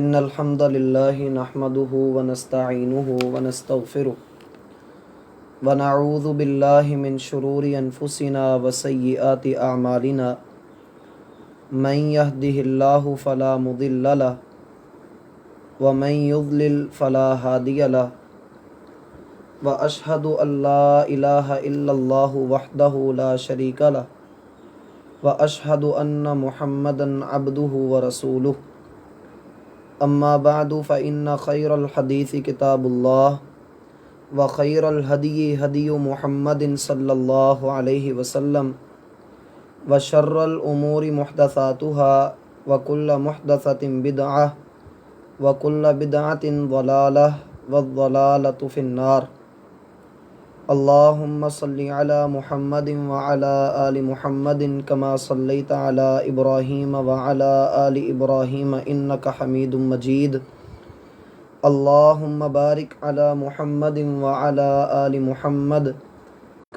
إن الحمد لله نحمده ونستعينه ونستغفره ونعوذ بالله من شرور أنفسنا وسيئات أعمالنا من يهده الله فلا مضل له ومن يضلل فلا هادي له وأشهد أن لا إله إلا الله وحده لا شريك له وأشهد أن محمدا عبده ورسوله أما بعد فإن خير الحديث كتاب الله وخير الهدي هدي محمد صلى الله عليه وسلم وشر الأمور محدثاتها وكل محدثة بدعة وكل بدعة ضلالة والضلالة في النار اللهم صل على محمد وعلى آل محمد كما صليت على إبراهيم وعلى آل إبراهيم إنك حميد مجيد اللهم بارك على محمد وعلى آل محمد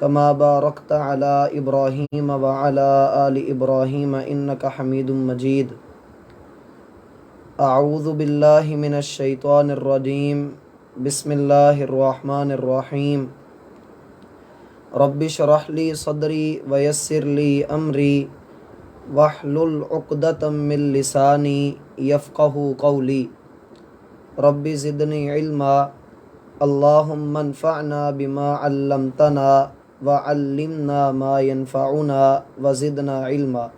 كما باركت على إبراهيم وعلى آل إبراهيم إنك حميد مجيد أعوذ بالله من الشيطان الرجيم بسم الله الرحمن الرحيم رب اشرح لي صدري ويسر لي أمري واحلل عقدة من لساني يفقه قولي رب زدني علما اللهم انفعنا بما علمتنا وعلمنا ما ينفعنا وزدنا علما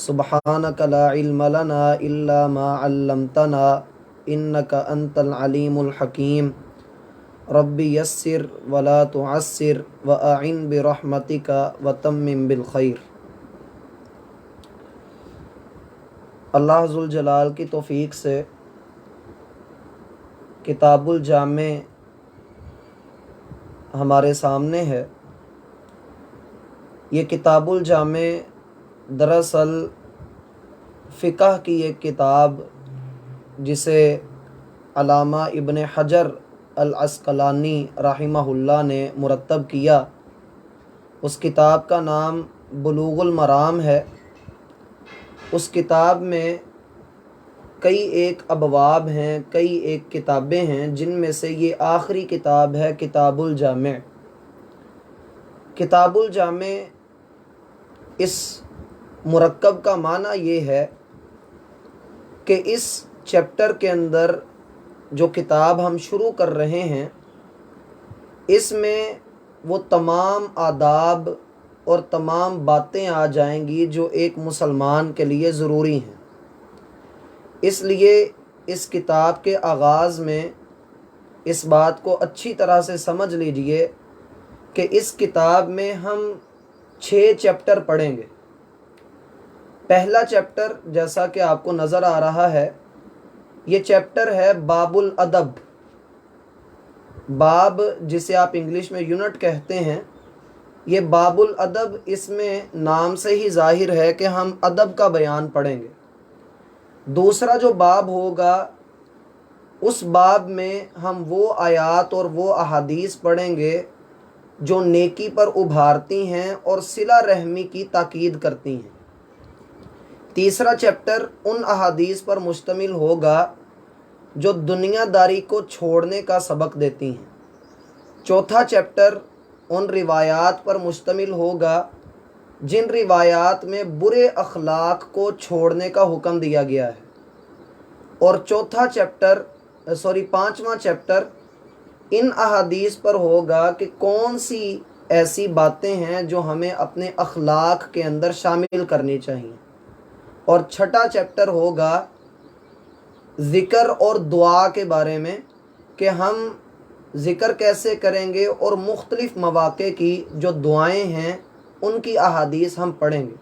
سبحانك لا علم لنا إلا ما علمتنا إنك أنت العليم الحكيم رب یسر ولا تعسر وأعن برحمتک وتمم بالخیر۔ اللہ ذوالجلال کی توفیق سے کتاب الجامع ہمارے سامنے ہے۔ یہ کتاب الجامع دراصل فقہ کی ایک کتاب جسے علامہ ابن حجر العسقلانی رحمہ اللہ نے مرتب کیا، اس کتاب کا نام بلوغ المرام ہے۔ اس کتاب میں کئی ایک ابواب ہیں، کئی ایک کتابیں ہیں، جن میں سے یہ آخری کتاب ہے کتاب الجامع۔ کتاب الجامع اس مرکب کا معنی یہ ہے کہ اس چیپٹر کے اندر جو کتاب ہم شروع کر رہے ہیں، اس میں وہ تمام آداب اور تمام باتیں آ جائیں گی جو ایک مسلمان کے لیے ضروری ہیں۔ اس لیے اس کتاب کے آغاز میں اس بات کو اچھی طرح سے سمجھ لیجئے کہ اس کتاب میں ہم 6 چیپٹر پڑھیں گے۔ پہلا چیپٹر جیسا کہ آپ کو نظر آ رہا ہے، یہ چیپٹر ہے باب الادب۔ باب جسے آپ انگلش میں یونٹ کہتے ہیں، یہ باب الادب، اس میں نام سے ہی ظاہر ہے کہ ہم ادب کا بیان پڑھیں گے۔ دوسرا جو باب ہوگا، اس باب میں ہم وہ آیات اور وہ احادیث پڑھیں گے جو نیکی پر ابھارتی ہیں اور صلہ رحمی کی تاکید کرتی ہیں۔ تیسرا چیپٹر ان احادیث پر مشتمل ہوگا جو دنیا داری کو چھوڑنے کا سبق دیتی ہیں۔ چوتھا چیپٹر ان روایات پر مشتمل ہوگا جن روایات میں برے اخلاق کو چھوڑنے کا حکم دیا گیا ہے۔ اور پانچواں چیپٹر ان احادیث پر ہوگا کہ کون سی ایسی باتیں ہیں جو ہمیں اپنے اخلاق کے اندر شامل کرنی چاہیے۔ اور چھٹا چیپٹر ہوگا ذکر اور دعا کے بارے میں کہ ہم ذکر کیسے کریں گے اور مختلف مواقع کی جو دعائیں ہیں ان کی احادیث ہم پڑھیں گے۔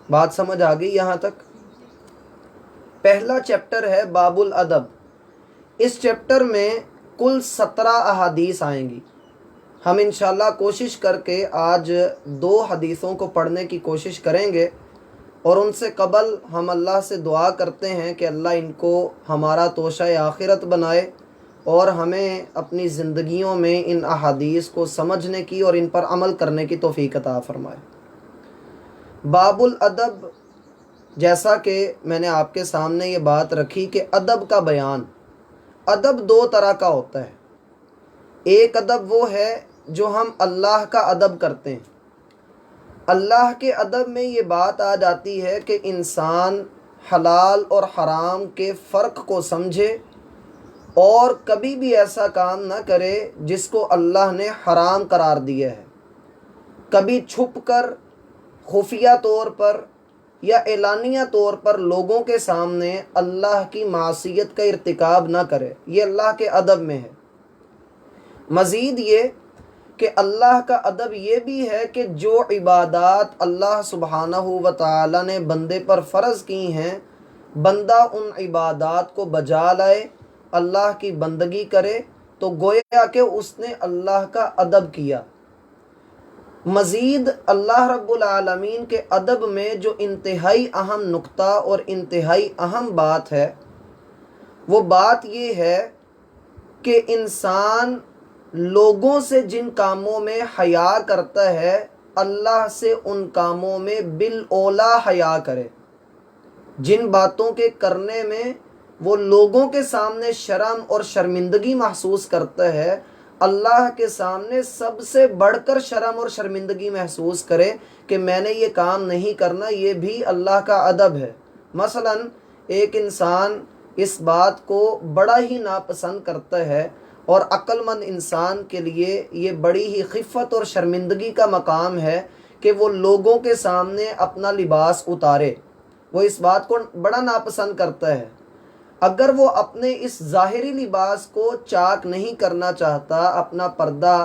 بات سمجھ آ گئی یہاں تک؟ پہلا چیپٹر ہے باب الادب۔ اس چیپٹر میں کل 17 احادیث آئیں گی۔ ہم انشاءاللہ کوشش کر کے آج 2 حدیثوں کو پڑھنے کی کوشش کریں گے، اور ان سے قبل ہم اللہ سے دعا کرتے ہیں کہ اللہ ان کو ہمارا توشہ آخرت بنائے اور ہمیں اپنی زندگیوں میں ان احادیث کو سمجھنے کی اور ان پر عمل کرنے کی توفیق عطا فرمائے۔ باب الادب جیسا کہ میں نے آپ کے سامنے یہ بات رکھی کہ ادب کا بیان، ادب دو طرح کا ہوتا ہے۔ ایک ادب وہ ہے جو ہم اللہ کا ادب کرتے ہیں۔ اللہ کے ادب میں یہ بات آ جاتی ہے کہ انسان حلال اور حرام کے فرق کو سمجھے اور کبھی بھی ایسا کام نہ کرے جس کو اللہ نے حرام قرار دیا ہے۔ کبھی چھپ کر، خفیہ طور پر یا اعلانیہ طور پر لوگوں کے سامنے اللہ کی معصیت کا ارتکاب نہ کرے، یہ اللہ کے ادب میں ہے۔ مزید یہ کہ اللہ کا ادب یہ بھی ہے کہ جو عبادات اللہ سبحانہ و تعالی نے بندے پر فرض کی ہیں، بندہ ان عبادات کو بجا لائے، اللہ کی بندگی کرے، تو گویا کہ اس نے اللہ کا ادب کیا۔ مزید اللہ رب العالمین کے ادب میں جو انتہائی اہم نقطہ اور انتہائی اہم بات ہے، وہ بات یہ ہے کہ انسان لوگوں سے جن کاموں میں حیا کرتا ہے، اللہ سے ان کاموں میں بالاولیٰ حیا کرے۔ جن باتوں کے کرنے میں وہ لوگوں کے سامنے شرم اور شرمندگی محسوس کرتا ہے، اللہ کے سامنے سب سے بڑھ کر شرم اور شرمندگی محسوس کرے کہ میں نے یہ کام نہیں کرنا، یہ بھی اللہ کا ادب ہے۔ مثلا ایک انسان اس بات کو بڑا ہی ناپسند کرتا ہے، اور عقل مند انسان کے لیے یہ بڑی ہی خفت اور شرمندگی کا مقام ہے کہ وہ لوگوں کے سامنے اپنا لباس اتارے، وہ اس بات کو بڑا ناپسند کرتا ہے۔ اگر وہ اپنے اس ظاہری لباس کو چاک نہیں کرنا چاہتا، اپنا پردہ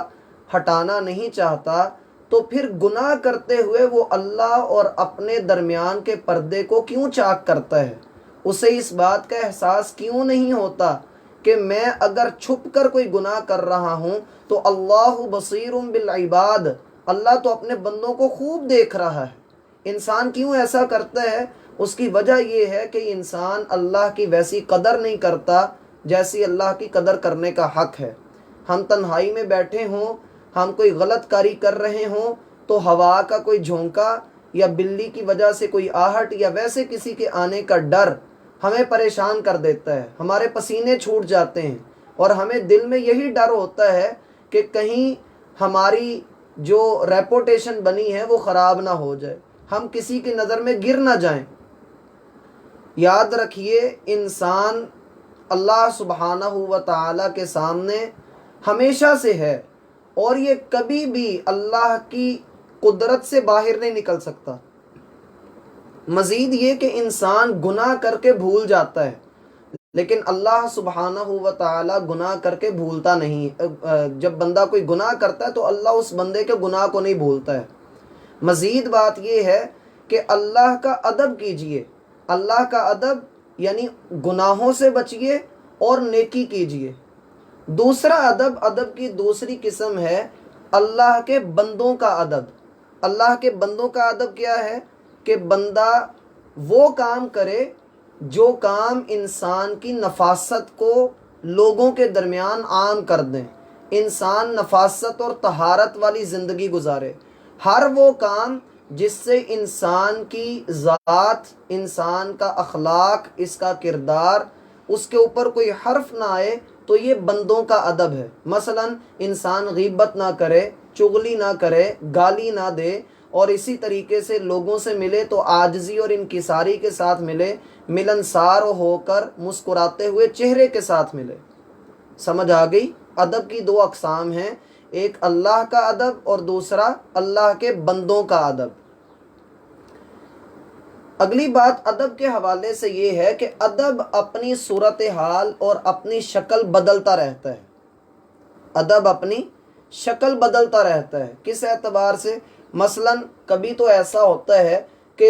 ہٹانا نہیں چاہتا، تو پھر گناہ کرتے ہوئے وہ اللہ اور اپنے درمیان کے پردے کو کیوں چاک کرتا ہے؟ اسے اس بات کا احساس کیوں نہیں ہوتا کہ میں اگر چھپ کر کوئی گناہ کر رہا ہوں تو اللہ بصیر بالعباد، اللہ تو اپنے بندوں کو خوب دیکھ رہا ہے۔ انسان کیوں ایسا کرتا ہے؟ اس کی وجہ یہ ہے کہ انسان اللہ کی ویسی قدر نہیں کرتا جیسی اللہ کی قدر کرنے کا حق ہے۔ ہم تنہائی میں بیٹھے ہوں، ہم کوئی غلط کاری کر رہے ہوں، تو ہوا کا کوئی جھونکا یا بلی کی وجہ سے کوئی آہٹ یا ویسے کسی کے آنے کا ڈر ہمیں پریشان کر دیتا ہے، ہمارے پسینے چھوٹ جاتے ہیں، اور ہمیں دل میں یہی ڈر ہوتا ہے کہ کہیں ہماری جو ریپوٹیشن بنی ہے وہ خراب نہ ہو جائے، ہم کسی کی نظر میں گر نہ جائیں۔ یاد رکھیے، انسان اللہ سبحانہ و تعالی کے سامنے ہمیشہ سے ہے، اور یہ کبھی بھی اللہ کی قدرت سے باہر نہیں نکل سکتا۔ مزید یہ کہ انسان گناہ کر کے بھول جاتا ہے، لیکن اللہ سبحانہ و تعالی گناہ کر کے بھولتا نہیں۔ جب بندہ کوئی گناہ کرتا ہے تو اللہ اس بندے کے گناہ کو نہیں بھولتا ہے۔ مزید بات یہ ہے کہ اللہ کا ادب کیجئے۔ اللہ کا ادب یعنی گناہوں سے بچیے اور نیکی کیجئے۔ دوسرا ادب، ادب کی دوسری قسم ہے اللہ کے بندوں کا ادب۔ اللہ کے بندوں کا ادب کیا ہے؟ کہ بندہ وہ کام کرے جو کام انسان کی نفاست کو لوگوں کے درمیان عام کر دیں، انسان نفاست اور طہارت والی زندگی گزارے۔ ہر وہ کام جس سے انسان کی ذات، انسان کا اخلاق، اس کا کردار، اس کے اوپر کوئی حرف نہ آئے، تو یہ بندوں کا ادب ہے۔ مثلا انسان غیبت نہ کرے، چغلی نہ کرے، گالی نہ دے، اور اسی طریقے سے لوگوں سے ملے تو عاجزی اور انکساری کے ساتھ ملے، ملنسار ہو کر مسکراتے ہوئے چہرے کے ساتھ ملے۔ سمجھ آ گئی؟ ادب کی دو اقسام ہیں، ایک اللہ کا ادب اور دوسرا اللہ کے بندوں کا ادب۔ اگلی بات ادب کے حوالے سے یہ ہے کہ ادب اپنی صورتحال اور اپنی شکل بدلتا رہتا ہے۔ ادب اپنی شکل بدلتا رہتا ہے۔ کس اعتبار سے؟ مثلا کبھی تو ایسا ہوتا ہے کہ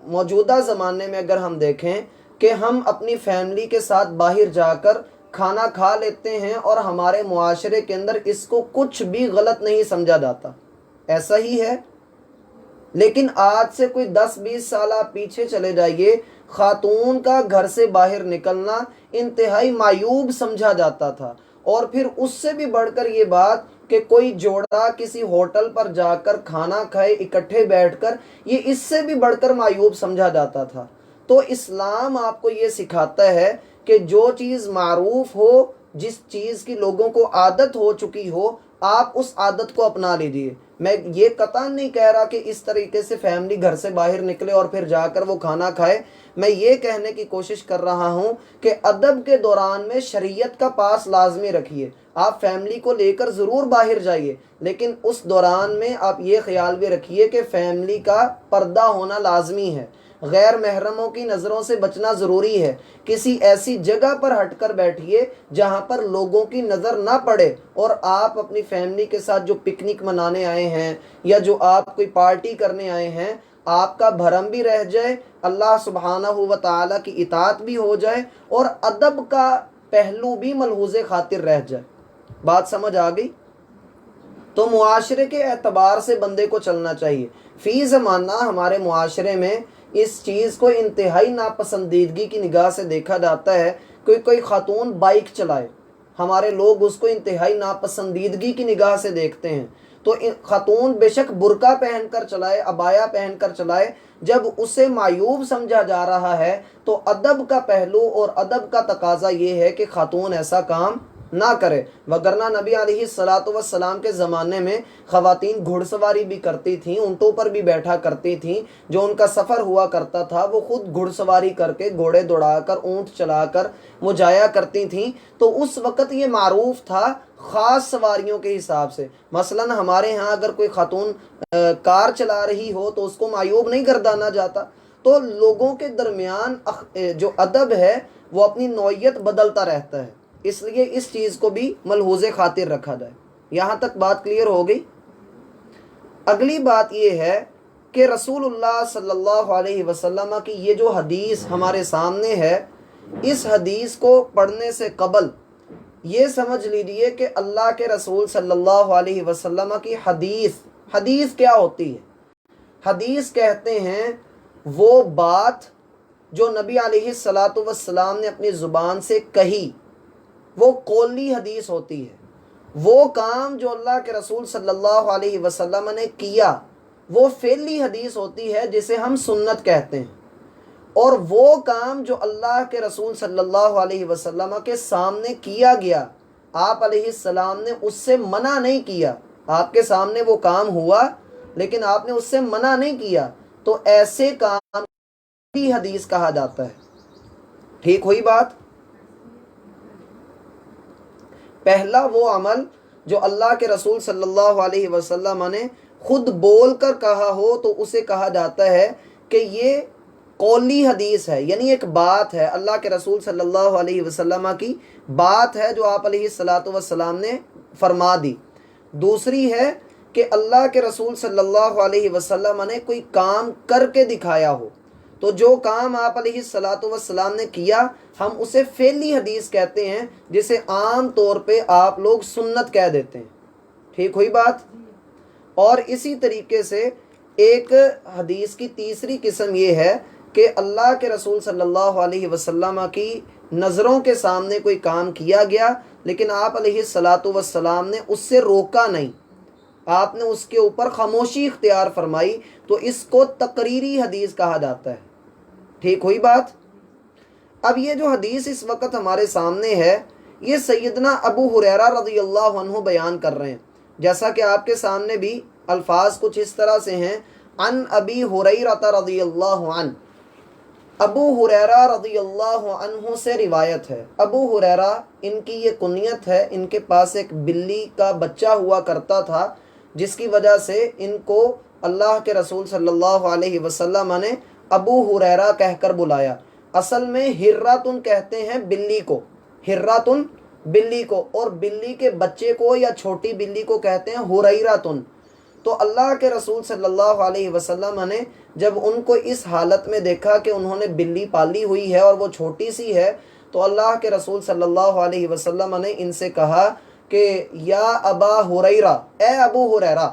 موجودہ زمانے میں اگر ہم دیکھیں کہ ہم اپنی فیملی کے ساتھ باہر جا کر کھانا کھا لیتے ہیں اور ہمارے معاشرے کے اندر اس کو کچھ بھی غلط نہیں سمجھا جاتا، ایسا ہی ہے۔ لیکن آج سے کوئی 10-20 سالہ پیچھے چلے جائیے، خاتون کا گھر سے باہر نکلنا انتہائی معیوب سمجھا جاتا تھا، اور پھر اس سے بھی بڑھ کر یہ بات کہ کوئی جوڑا کسی ہوٹل پر جا کر کھانا کھائے اکٹھے بیٹھ کر، یہ اس سے بھی بڑھ کر معیوب سمجھا جاتا تھا۔ تو اسلام آپ کو یہ سکھاتا ہے کہ جو چیز معروف ہو، جس چیز کی لوگوں کو عادت ہو چکی ہو، آپ اس عادت کو اپنا لیجیے۔ میں یہ قطعاً نہیں کہہ رہا کہ اس طریقے سے فیملی گھر سے باہر نکلے اور پھر جا کر وہ کھانا کھائے۔ میں یہ کہنے کی کوشش کر رہا ہوں کہ ادب کے دوران میں شریعت کا پاس لازمی رکھیے۔ آپ فیملی کو لے کر ضرور باہر جائیے، لیکن اس دوران میں آپ یہ خیال بھی رکھیے کہ فیملی کا پردہ ہونا لازمی ہے، غیر محرموں کی نظروں سے بچنا ضروری ہے۔ کسی ایسی جگہ پر ہٹ کر بیٹھیے جہاں پر لوگوں کی نظر نہ پڑے، اور آپ اپنی فیملی کے ساتھ جو پکنک منانے آئے ہیں یا جو آپ کوئی پارٹی کرنے آئے ہیں، آپ کا بھرم بھی رہ جائے، اللہ سبحانہ و تعالیٰ کی اطاعت بھی ہو جائے، اور ادب کا پہلو بھی ملحوظ خاطر رہ جائے۔ بات سمجھ آ گئی؟ تو معاشرے کے اعتبار سے بندے کو چلنا چاہیے۔ فی زمانہ ہمارے معاشرے میں اس چیز کو انتہائی ناپسندیدگی کی نگاہ سے دیکھا جاتا ہے۔ کوئی خاتون بائک چلائے، ہمارے لوگ اس کو انتہائی ناپسندیدگی کی نگاہ سے دیکھتے ہیں۔ تو خاتون بے شک برقع پہن کر چلائے، عبایا پہن کر چلائے، جب اسے معیوب سمجھا جا رہا ہے تو ادب کا پہلو اور ادب کا تقاضا یہ ہے کہ خاتون ایسا کام نہ کرے۔ وگرنہ نبی علیہ السلام کے زمانے میں خواتین گھڑ سواری بھی کرتی تھیں، اونٹوں پر بھی بیٹھا کرتی تھیں۔ جو ان کا سفر ہوا کرتا تھا وہ خود گھڑ سواری کر کے، گھوڑے دوڑا کر، اونٹ چلا کر وہ جایا کرتی تھیں۔ تو اس وقت یہ معروف تھا خاص سواریوں کے حساب سے۔ مثلا ہمارے ہاں اگر کوئی خاتون کار چلا رہی ہو تو اس کو معیوب نہیں گردانا جاتا۔ تو لوگوں کے درمیان جو ادب ہے وہ اپنی نوعیت بدلتا رہتا ہے، اس لیے اس چیز کو بھی ملحوظ خاطر رکھا جائے۔ یہاں تک بات کلیئر ہو گئی؟ اگلی بات یہ ہے کہ رسول اللہ صلی اللہ علیہ وسلم کی یہ جو حدیث ہمارے سامنے ہے، اس حدیث کو پڑھنے سے قبل یہ سمجھ لیجیے کہ اللہ کے رسول صلی اللہ علیہ وسلم کی حدیث کیا ہوتی ہے؟ حدیث کہتے ہیں وہ بات جو نبی علیہ السلام نے اپنی زبان سے کہی، وہ قولی حدیث ہوتی ہے۔ وہ کام جو اللہ کے رسول صلی اللہ علیہ وسلم نے کیا، وہ فعلی حدیث ہوتی ہے جسے ہم سنت کہتے ہیں۔ اور وہ کام جو اللہ کے رسول صلی اللہ علیہ وسلم کے سامنے کیا گیا، آپ علیہ السلام نے اس سے منع نہیں کیا، آپ کے سامنے وہ کام ہوا لیکن آپ نے اس سے منع نہیں کیا، تو ایسے کام کی حدیث کہا جاتا ہے۔ ٹھیک ہوئی بات؟ پہلا وہ عمل جو اللہ کے رسول صلی اللہ علیہ وسلم نے خود بول کر کہا ہو تو اسے کہا جاتا ہے کہ یہ قولی حدیث ہے، یعنی ایک بات ہے، اللہ کے رسول صلی اللہ علیہ وسلم کی بات ہے جو آپ علیہ السلام نے فرما دی۔ دوسری ہے کہ اللہ کے رسول صلی اللہ علیہ وسلم نے کوئی کام کر کے دکھایا ہو، تو جو کام آپ علیہ السلام نے کیا ہم اسے فعلی حدیث کہتے ہیں، جسے عام طور پہ آپ لوگ سنت کہہ دیتے ہیں۔ ٹھیک ہوئی بات؟ اور اسی طریقے سے ایک حدیث کی تیسری قسم یہ ہے کہ اللہ کے رسول صلی اللہ علیہ وسلم کی نظروں کے سامنے کوئی کام کیا گیا لیکن آپ علیہ السلام نے اس سے روکا نہیں، آپ نے اس کے اوپر خاموشی اختیار فرمائی، تو اس کو تقریری حدیث کہا جاتا ہے۔ ٹھیک ہوئی بات؟ اب یہ جو حدیث اس وقت ہمارے سامنے ہے، یہ سیدنا ابو ہریرہ رضی اللہ عنہ بیان کر رہے ہیں۔ جیسا کہ آپ کے سامنے بھی الفاظ کچھ اس طرح سے ہیں، عن ابی ہریرہ رضی اللہ عنہ، ابو ہریرہ رضی اللہ عنہ سے روایت ہے۔ ابو ہریرہ ان کی یہ کنیت ہے، ان کے پاس ایک بلی کا بچہ ہوا کرتا تھا، جس کی وجہ سے ان کو اللہ کے رسول صلی اللہ علیہ وسلم نے ابو ہریرہ کہہ کر بلایا۔ اصل میں ہراتن کہتے ہیں بلی کو، ہراتن بلی کو، اور بلی کے بچے کو یا چھوٹی بلی کو کہتے ہیں ہریراتن۔ تو اللہ کے رسول صلی اللہ علیہ وسلم نے جب ان کو اس حالت میں دیکھا کہ انہوں نے بلی پالی ہوئی ہے اور وہ چھوٹی سی ہے، تو اللہ کے رسول صلی اللہ علیہ وسلم نے ان سے کہا کہ یا ابا ہریرہ، اے ابو ہریرہ۔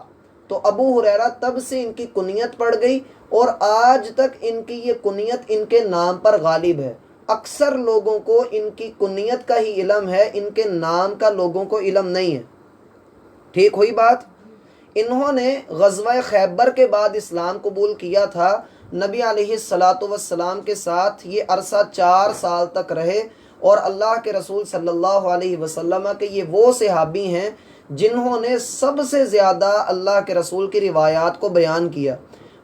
تو ابو ہریرہ تب سے ان کی کنیت پڑ گئی، اور آج تک ان کی یہ کنیت ان کے نام پر غالب ہے۔ اکثر لوگوں کو ان کی کنیت کا ہی علم ہے، ان کے نام کا لوگوں کو علم نہیں ہے۔ ٹھیک ہوئی بات؟ انہوں نے غزوہ خیبر کے بعد اسلام قبول کیا تھا، نبی علیہ الصلاۃ والسلام کے ساتھ یہ عرصہ 4 سال تک رہے، اور اللہ کے رسول صلی اللہ علیہ وسلم کے یہ وہ صحابی ہیں جنہوں نے سب سے زیادہ اللہ کے رسول کی روایات کو بیان کیا۔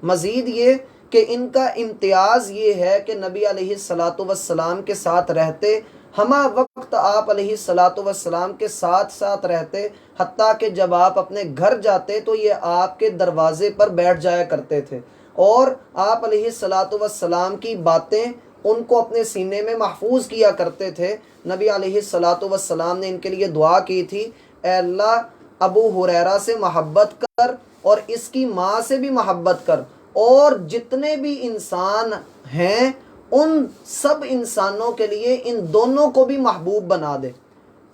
مزید یہ کہ ان کا امتیاز یہ ہے کہ نبی علیہ الصلاۃ والسلام کے ساتھ رہتے، ہمہ وقت آپ علیہ الصلاۃ والسلام کے ساتھ ساتھ رہتے، حتیٰ کہ جب آپ اپنے گھر جاتے تو یہ آپ کے دروازے پر بیٹھ جایا کرتے تھے، اور آپ علیہ الصلاۃ والسلام کی باتیں ان کو اپنے سینے میں محفوظ کیا کرتے تھے۔ نبی علیہ الصلاۃ والسلام نے ان کے لیے دعا کی تھی، اے اللہ ابو ہریرہ سے محبت کر اور اس کی ماں سے بھی محبت کر، اور جتنے بھی انسان ہیں ان سب انسانوں کے لیے ان دونوں کو بھی محبوب بنا دے۔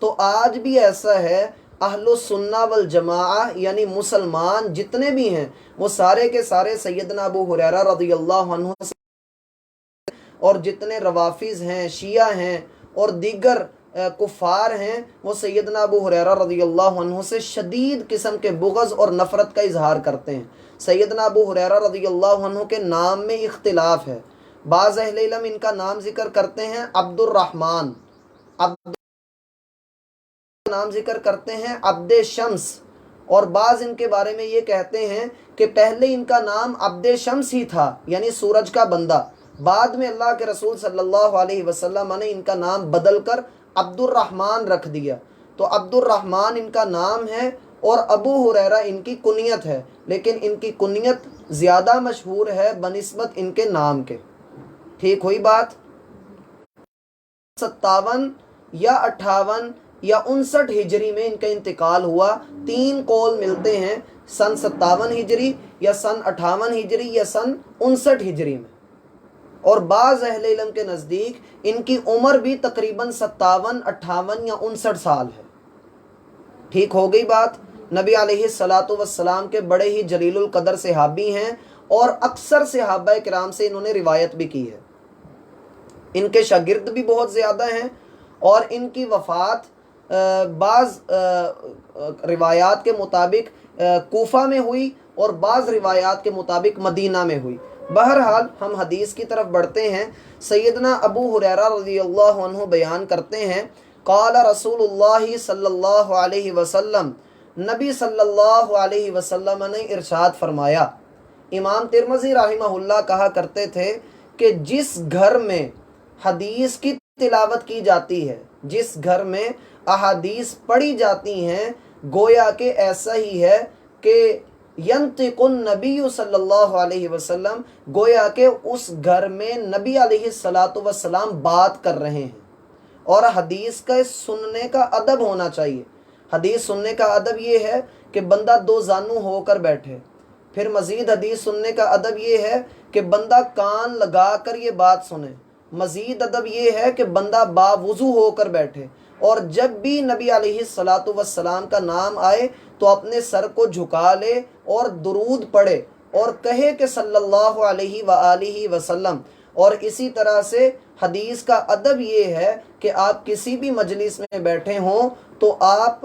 تو آج بھی ایسا ہے، اہل السنہ والجماعہ یعنی مسلمان جتنے بھی ہیں وہ سارے کے سارے سیدنا ابو ہریرہ رضی اللہ عنہ سے، اور جتنے روافظ ہیں، شیعہ ہیں اور دیگر کفار ہیں، وہ سیدنا ابو ہریرہ رضی اللہ عنہ سے شدید قسم کے بغض اور نفرت کا اظہار کرتے ہیں۔ سیدنا ابو ہریرہ رضی اللہ عنہ کے نام میں اختلاف ہے، بعض اہل علم ان کا نام ذکر کرتے ہیں عبد الرحمن، نام ذکر کرتے ہیں عبد شمس، اور بعض ان کے بارے میں یہ کہتے ہیں کہ پہلے ان کا نام عبد شمس ہی تھا یعنی سورج کا بندہ، بعد میں اللہ کے رسول صلی اللہ علیہ وسلم نے ان کا نام بدل کر عبد الرحمن رکھ دیا۔ تو عبد الرحمن ان کا نام ہے اور ابو ہریرہ ان کی کنیت ہے، لیکن ان کی کنیت زیادہ مشہور ہے بنسبت ان کے نام کے۔ ٹھیک ہوئی بات؟ 57 یا 58 یا 59 ہجری میں ان کا انتقال ہوا۔ 3 قول ملتے ہیں، سن 57 ہجری یا سن 58 ہجری یا سن 59 ہجری میں، اور بعض اہل علم کے نزدیک ان کی عمر بھی تقریباً 57، 58 یا 59 سال ہے۔ ٹھیک ہو گئی بات؟ نبی علیہ الصلاۃ والسلام کے بڑے ہی جلیل القدر صحابی ہیں، اور اکثر صحابہ کرام سے انہوں نے روایت بھی کی ہے۔ ان کے شاگرد بھی بہت زیادہ ہیں، اور ان کی وفات بعض روایات کے مطابق کوفہ میں ہوئی اور بعض روایات کے مطابق مدینہ میں ہوئی۔ بہرحال ہم حدیث کی طرف بڑھتے ہیں۔ سیدنا ابو ہریرہ رضی اللہ عنہ بیان کرتے ہیں، قال رسول اللہ صلی اللہ علیہ وسلم، نبی صلی اللہ علیہ وسلم نے ارشاد فرمایا۔ امام ترمذی رحمہ اللہ کہا کرتے تھے کہ جس گھر میں حدیث کی تلاوت کی جاتی ہے، جس گھر میں احادیث پڑھی جاتی ہیں، گویا کہ ایسا ہی ہے کہ ینطق النبی صلی اللہ علیہ وسلم، گویا کہ اس گھر میں نبی علیہ الصلاۃ والسلام بات کر رہے ہیں۔ اور حدیث کا سننے کا ادب ہونا چاہیے۔ حدیث سننے کا ادب یہ ہے کہ بندہ 2 زانو ہو کر بیٹھے۔ پھر مزید حدیث سننے کا ادب یہ ہے کہ بندہ کان لگا کر یہ بات سنے۔ مزید ادب یہ ہے کہ بندہ باوضو ہو کر بیٹھے، اور جب بھی نبی علیہ الصلاۃ والسلام کا نام آئے تو اپنے سر کو جھکا لے اور درود پڑھے اور کہے کہ صلی اللہ علیہ وآلہ وسلم۔ اور اسی طرح سے حدیث کا ادب یہ ہے کہ آپ کسی بھی مجلس میں بیٹھے ہوں تو آپ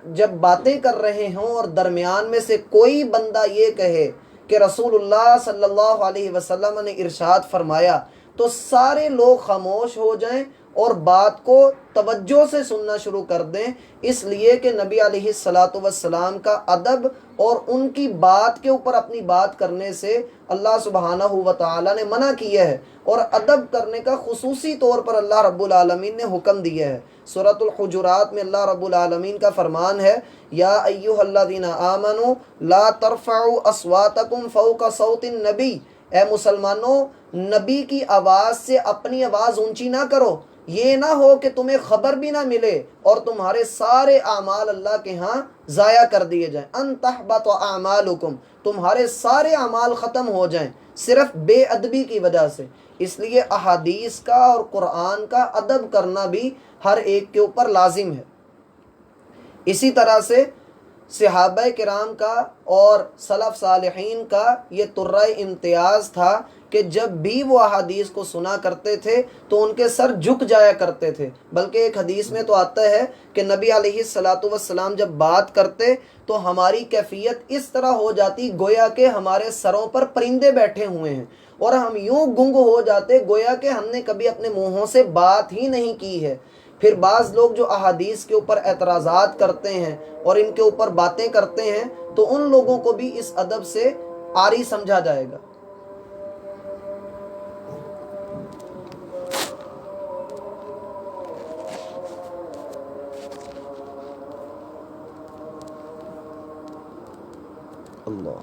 جب باتیں کر رہے ہوں اور درمیان میں سے کوئی بندہ یہ کہے کہ رسول اللہ صلی اللہ علیہ وسلم نے ارشاد فرمایا، تو سارے لوگ خاموش ہو جائیں اور بات کو توجہ سے سننا شروع کر دیں، اس لیے کہ نبی علیہ الصلاۃ والسلام کا ادب اور ان کی بات کے اوپر اپنی بات کرنے سے اللہ سبحانہ و تعالی نے منع کیا ہے، اور ادب کرنے کا خصوصی طور پر اللہ رب العالمین نے حکم دیا ہے۔ سورۃ الحجرات میں اللہ رب العالمین کا فرمان ہے، یا ایھا الذین آمنوا لا ترفعوا اصواتکم فوق صوت النبی، اے مسلمانوں نبی کی آواز سے اپنی آواز اونچی نہ کرو، یہ نہ ہو کہ تمہیں خبر بھی نہ ملے اور تمہارے سارے اعمال اللہ کے ہاں ضائع کر دیے جائیں، ان تحبط اعمالکم، تمہارے سارے اعمال ختم ہو جائیں صرف بے ادبی کی وجہ سے۔ اس لیے احادیث کا اور قرآن کا ادب کرنا بھی ہر ایک کے اوپر لازم ہے۔ اسی طرح سے صحابہ کرام کا اور سلف صالحین کا یہ طرہ امتیاز تھا کہ جب بھی وہ احادیث کو سنا کرتے تھے تو ان کے سر جھک جایا کرتے تھے، بلکہ ایک حدیث میں تو آتا ہے کہ نبی علیہ الصلاۃ والسلام جب بات کرتے تو ہماری کیفیت اس طرح ہو جاتی گویا کہ ہمارے سروں پر پرندے بیٹھے ہوئے ہیں، اور ہم یوں گنگ ہو جاتے گویا کہ ہم نے کبھی اپنے منہوں سے بات ہی نہیں کی ہے۔ پھر بعض لوگ جو احادیث کے اوپر اعتراضات کرتے ہیں اور ان کے اوپر باتیں کرتے ہیں تو ان لوگوں کو بھی اس ادب سے عاری سمجھا جائے گا۔ اللہ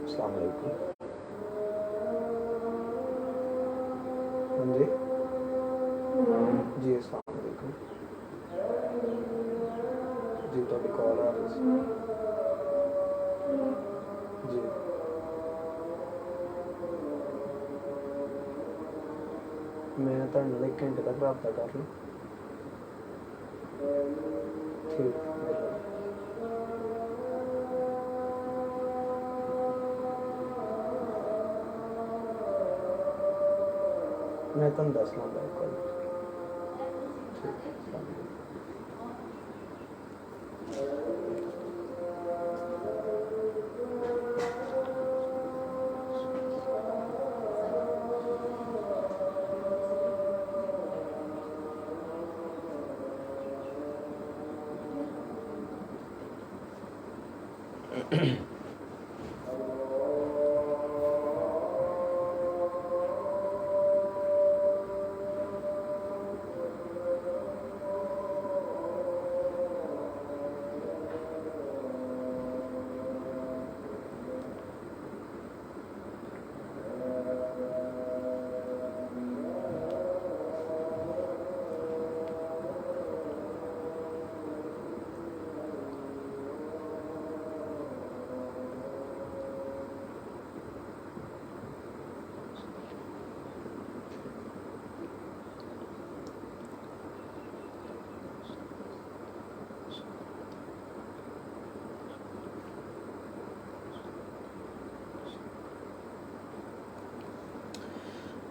السلام علیکم۔ جی جی السلام علیکم۔ جی تو کال آ رہی سی جی۔ میں تو 1 گھنٹے تک رابطہ کر لوں۔ ٹھیک میں تم دس لوں گا کل۔ ٹھیک السلام علیکم۔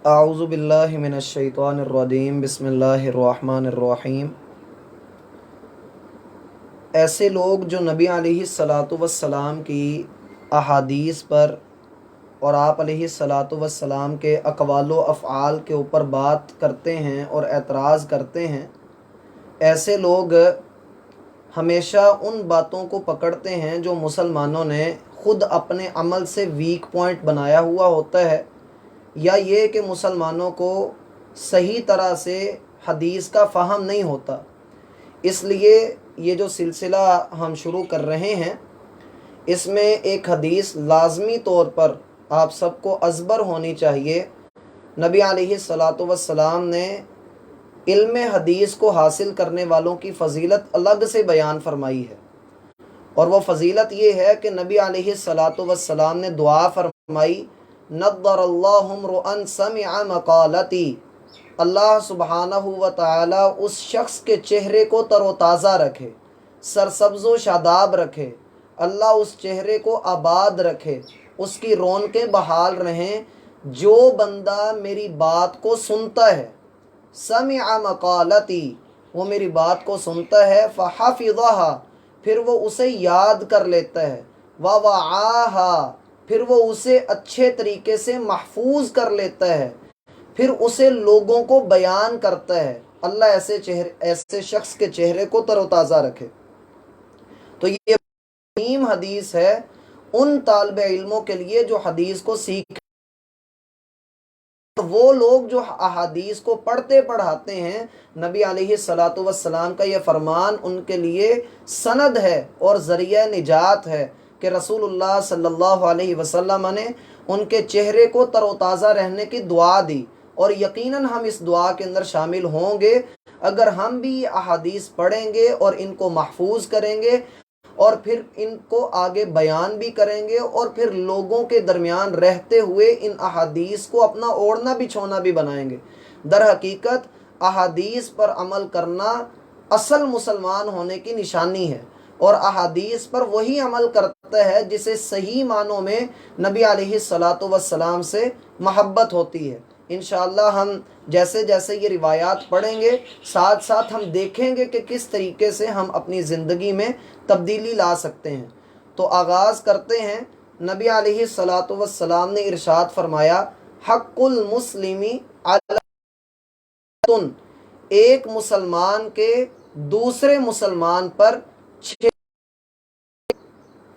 اعوذ باللہ من الشیطان الرجیم، بسم اللہ الرحمن الرحیم۔ ایسے لوگ جو نبی علیہ الصلاۃ والسلام کی احادیث پر اور آپ علیہ الصلاۃ والسلام کے اقوال و افعال کے اوپر بات کرتے ہیں اور اعتراض کرتے ہیں، ایسے لوگ ہمیشہ ان باتوں کو پکڑتے ہیں جو مسلمانوں نے خود اپنے عمل سے ویک پوائنٹ بنایا ہوا ہوتا ہے، یا یہ کہ مسلمانوں کو صحیح طرح سے حدیث کا فہم نہیں ہوتا۔ اس لیے یہ جو سلسلہ ہم شروع کر رہے ہیں اس میں ایک حدیث لازمی طور پر آپ سب کو ازبر ہونی چاہیے۔ نبی علیہ الصلاۃ والسلام نے علم حدیث کو حاصل کرنے والوں کی فضیلت الگ سے بیان فرمائی ہے، اور وہ فضیلت یہ ہے کہ نبی علیہ الصلاۃ والسلام نے دعا فرمائی، نضر اللہ امرؤا سمع مقالتی، اللہ سبحانہ و تعالی اس شخص کے چہرے کو تر و تازہ رکھے، سرسبز و شاداب رکھے، اللہ اس چہرے کو آباد رکھے، اس کی رونقیں بحال رہیں۔ جو بندہ میری بات کو سنتا ہے، سمع مقالتی، وہ میری بات کو سنتا ہے، فحفظھا، پھر وہ اسے یاد کر لیتا ہے، ووعاھا، پھر وہ اسے اچھے طریقے سے محفوظ کر لیتا ہے، پھر اسے لوگوں کو بیان کرتا ہے۔ اللہ ایسے شخص کے چہرے کو تر و تازہ رکھے۔ تو یہ عظیم حدیث ہے ان طالب علموں کے لیے جو حدیث کو سیکھ، وہ لوگ جو احادیث کو پڑھتے پڑھاتے ہیں، نبی علیہ الصلاۃ والسلام کا یہ فرمان ان کے لیے سند ہے اور ذریعہ نجات ہے کہ رسول اللہ صلی اللہ علیہ وسلم نے ان کے چہرے کو تر و تازہ رہنے کی دعا دی، اور یقیناً ہم اس دعا کے اندر شامل ہوں گے اگر ہم بھی یہ احادیث پڑھیں گے اور ان کو محفوظ کریں گے، اور پھر ان کو آگے بیان بھی کریں گے، اور پھر لوگوں کے درمیان رہتے ہوئے ان احادیث کو اپنا اوڑھنا بچھونا بھی بنائیں گے۔ در حقیقت احادیث پر عمل کرنا اصل مسلمان ہونے کی نشانی ہے، اور احادیث پر وہی عمل کرتا ہے جسے صحیح معنوں میں نبی علیہ الصلاۃ والسلام سے محبت ہوتی ہے۔ انشاءاللہ ہم جیسے جیسے یہ روایات پڑھیں گے، ساتھ ساتھ ہم دیکھیں گے کہ کس طریقے سے ہم اپنی زندگی میں تبدیلی لا سکتے ہیں۔ تو آغاز کرتے ہیں۔ نبی علیہ الصلاۃ والسلام نے ارشاد فرمایا، حق المسلمی علی، ایک مسلمان کے دوسرے مسلمان پر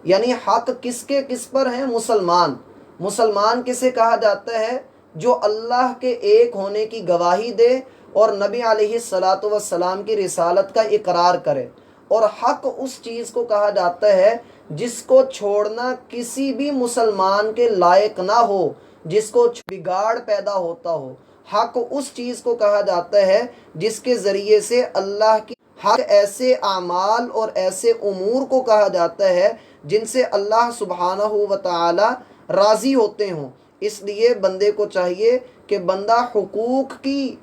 یعنی حق کس کے کس پر ہیں؟ مسلمان۔ مسلمان کسے کہا جاتا ہے؟ جو اللہ کے ایک ہونے کی گواہی دے اور نبی علیہ الصلاۃ والسلام کی رسالت کا اقرار کرے۔ اور حق اس چیز کو کہا جاتا ہے جس کو چھوڑنا کسی بھی مسلمان کے لائق نہ ہو، جس کو بگاڑ پیدا ہوتا ہو۔ حق اس چیز کو کہا جاتا ہے جس کے ذریعے سے اللہ کی حق ایسے اعمال اور ایسے امور کو کہا جاتا ہے جن سے اللہ سبحانہ و تعالی راضی ہوتے ہوں۔ اس لیے بندے کو چاہیے کہ بندہ حقوق کی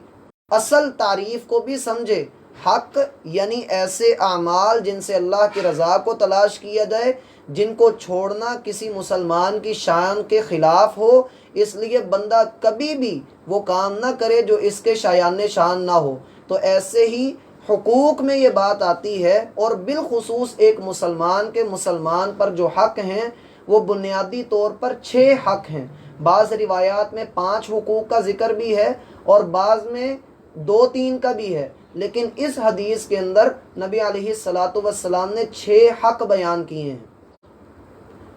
اصل تعریف کو بھی سمجھے۔ حق یعنی ایسے اعمال جن سے اللہ کی رضا کو تلاش کیا جائے، جن کو چھوڑنا کسی مسلمان کی شان کے خلاف ہو۔ اس لیے بندہ کبھی بھی وہ کام نہ کرے جو اس کے شایان شان نہ ہو۔ تو ایسے ہی حقوق میں یہ بات آتی ہے، اور بالخصوص ایک مسلمان کے مسلمان پر جو حق ہیں وہ بنیادی طور پر 6 حق ہیں۔ بعض روایات میں 5 حقوق کا ذکر بھی ہے اور بعض میں 2-3 کا بھی ہے، لیکن اس حدیث کے اندر نبی علیہ الصلاۃ والسلام نے 6 حق بیان کیے ہیں۔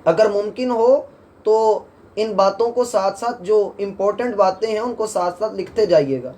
اگر ممکن ہو تو ان باتوں کو ساتھ ساتھ، جو امپورٹنٹ باتیں ہیں ان کو ساتھ ساتھ لکھتے جائیے گا۔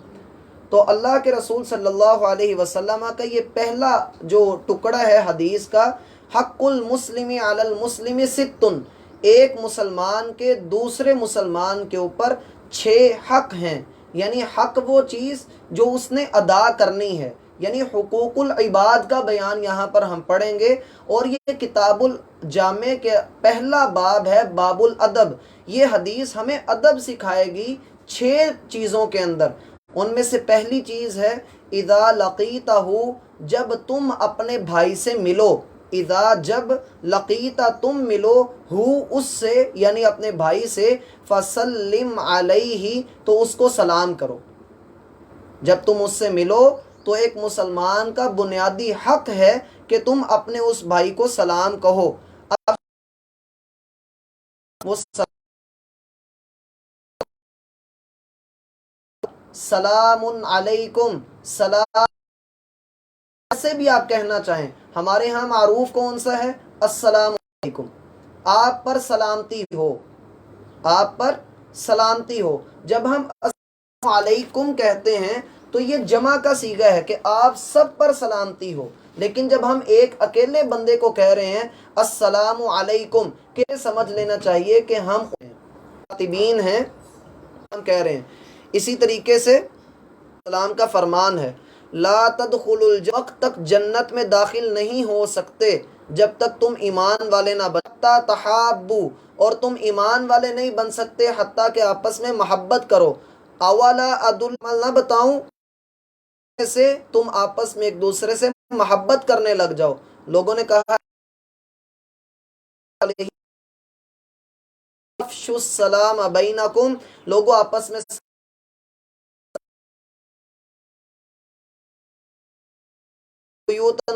تو اللہ کے رسول صلی اللہ علیہ وسلم کا یہ پہلا جو ٹکڑا ہے حدیث کا، حق المسلم علی المسلم 6، ایک مسلمان کے دوسرے مسلمان کے اوپر 6 حق ہیں۔ یعنی حق وہ چیز جو اس نے ادا کرنی ہے، یعنی حقوق العباد کا بیان یہاں پر ہم پڑھیں گے۔ اور یہ کتاب الجامع کے پہلا باب ہے، باب الادب۔ یہ حدیث ہمیں ادب سکھائے گی 6 چیزوں کے اندر۔ ان میں سے پہلی چیز ہے، اذا لقیتہ، جب تم اپنے بھائی سے ملو، اذا جب، لقیتہ تم ملو، ہو اس سے یعنی اپنے بھائی سے، فسلم علیہ تو اس کو سلام کرو۔ جب تم اس سے ملو تو ایک مسلمان کا بنیادی حق ہے کہ تم اپنے اس بھائی کو سلام کہو۔ اب وہ سلام علیکم، سلام سے بھی آپ کہنا چاہیں، ہمارے ہاں معروف کون سا ہے؟ السلام علیکم، آپ پر سلامتی ہو، آپ پر سلامتی ہو۔ جب ہم السلام علیکم کہتے ہیں تو یہ جمع کا صیغہ ہے کہ آپ سب پر سلامتی ہو، لیکن جب ہم ایک اکیلے بندے کو کہہ رہے ہیں السلام علیکم، کہ سمجھ لینا چاہیے کہ ہم خاطبین ہیں، ہم کہہ رہے ہیں۔ اسی طریقے سے سلام کا فرمان ہے، لا تدخلوا الجنة، وقت تک جنت میں داخل نہیں ہو سکتے جب تک تم ایمان والے نہ بن، حتیٰ تحابوا، اور تم ایمان والے نہیں بن سکتے حتیٰ کہ آپس میں محبت کرو۔ اولا ادل، نہ بتاؤں سے تم آپس میں ایک دوسرے سے محبت کرنے لگ جاؤ۔ لوگوں نے کہا علیہ افشوا السلام بینکم، لوگوں آپس میں بیوتن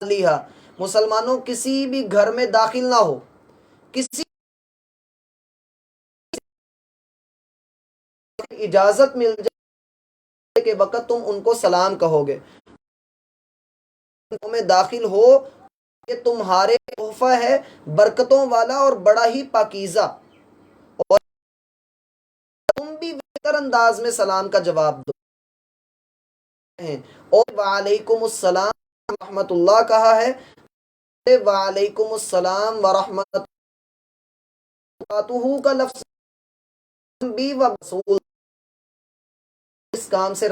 لیا، مسلمانوں کسی بھی گھر میں داخل نہ ہو، کسی اجازت مل جائے کے وقت تم ان کو سلام کہو گے، میں داخل ہو، یہ تمہارے تحفہ ہے برکتوں والا اور بڑا ہی پاکیزہ، اور تم بھی بہتر انداز میں سلام کا جواب دو ہیں، اور وعلیکم السلام ورحمۃ اللہ کہا ہے، وعلیکم السلام ورحمۃ اللہ کا لفظ بھی و رسول اس کام سے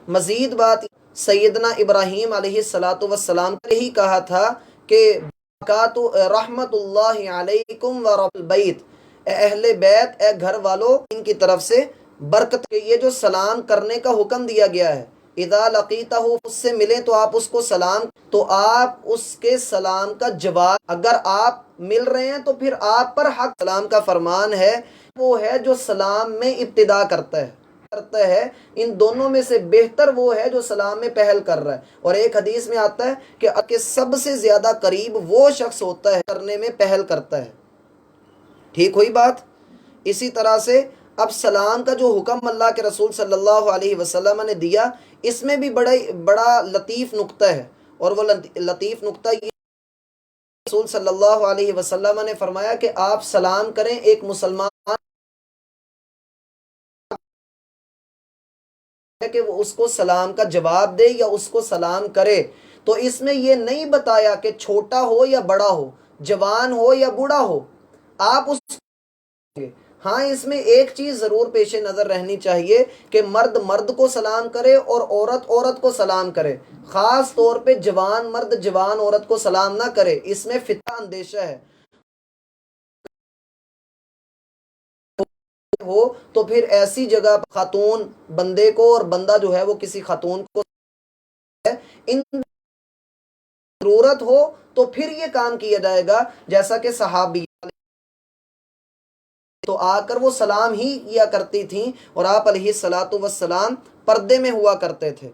مزید بات سیدنا ابراہیم علیہ الصلاۃ والسلام نے ہی کہا تھا کہ رحمت اللہ علیکم و رب البیت، اے اہل بیت، اے گھر والو، ان کی طرف سے برکت کے، یہ جو سلام کرنے کا حکم دیا گیا ہے، اذا لقیتہ، اس سے ملیں تو آپ اس کو سلام، تو آپ اس کے سلام کا جواب، اگر آپ مل رہے ہیں تو پھر آپ پر حق سلام کا فرمان ہے، وہ ہے جو سلام میں ابتدا کرتا ہے، ان دونوں میں سے بہتر وہ ہے جو سلام میں پہل کر رہا ہے، اور ایک حدیث میں آتا ہے کہ سب سے زیادہ قریب وہ شخص ہوتا ہے کرنے میں پہل کرتا ہے۔ ٹھیک ہوئی بات؟ اسی طرح سے اب سلام کا جو حکم اللہ کے رسول صلی اللہ علیہ وسلم نے دیا، اس میں بھی بڑا لطیف نقطہ ہے، اور وہ لطیف نقطہ یہ رسول صلی اللہ علیہ وسلم نے فرمایا کہ آپ سلام کریں ایک مسلمان کہ وہ اس کو سلام کا جواب دے یا اس کو سلام کرے، تو اس میں یہ نہیں بتایا کہ چھوٹا ہو یا بڑا ہو، جوان ہو یا بوڑھا ہو، آپ اس، ہاں اس میں ایک چیز ضرور پیش نظر رہنی چاہیے کہ مرد مرد کو سلام کرے اور عورت عورت کو سلام کرے، خاص طور پہ جوان مرد جوان عورت کو سلام نہ کرے، اس میں فتنہ اندیشہ ہے ہو، تو پھر ایسی جگہ خاتون بندے کو اور بندہ جو ہے وہ کسی خاتون کو، ان ضرورت ہو تو پھر یہ کام کیا جائے گا، جیسا کہ صحابی تو آ کر وہ سلام ہی کیا کرتی تھیں، اور آپ علیہ الصلاۃ والسلام پردے میں ہوا کرتے تھے۔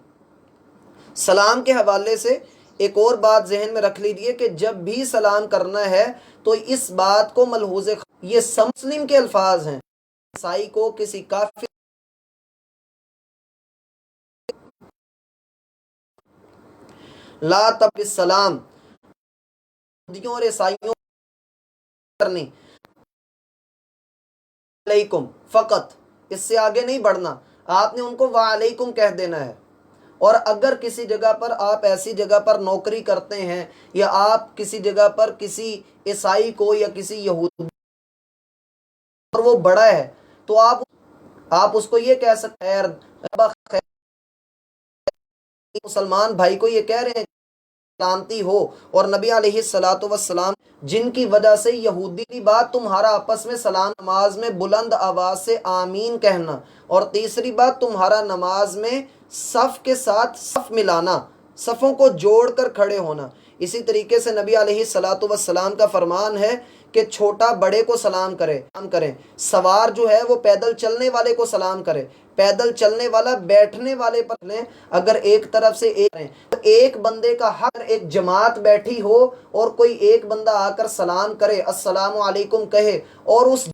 سلام کے حوالے سے ایک اور بات ذہن میں رکھ لیجیے کہ جب بھی سلام کرنا ہے تو اس بات کو ملحوظ، یہ مسلم کے الفاظ ہیں، عیسائی کو کسی کافر لا تب السلام، یہودیوں اور عیسائیوں کرنی علیکم فقط، اس سے آگے نہیں بڑھنا، آپ نے ان کو وعلیکم کہہ دینا ہے، اور اگر کسی جگہ پر آپ ایسی جگہ پر نوکری کرتے ہیں یا آپ کسی جگہ پر کسی عیسائی کو یا کسی یہودی اور وہ بڑا ہے تو آپ اس کو یہ کہہ سکتے ہیں، مسلمان بھائی کو یہ کہہ رہے ہیں سلامتی ہو، اور نبی علیہ الصلاۃ والسلام جن کی وجہ سے یہودی کی بات تمہارا آپس میں سلام، نماز میں بلند آواز سے آمین کہنا، اور تیسری بات تمہارا نماز میں صف کے ساتھ صف ملانا، صفوں کو جوڑ کر کھڑے ہونا۔ اسی طریقے سے نبی علیہ الصلاۃ والسلام کا فرمان ہے کہ چھوٹا بڑے کو سلام کریں، سوار جو ہے وہ پیدل چلنے والے کو سلام کرے، پیدل چلنے والا بیٹھنے والے پر لیں، اگر ایک طرف سے ایک بندے کا حق، ایک جماعت بیٹھی ہو اور کوئی ایک بندہ آ کر سلام کرے، السلام علیکم کہے، اور اس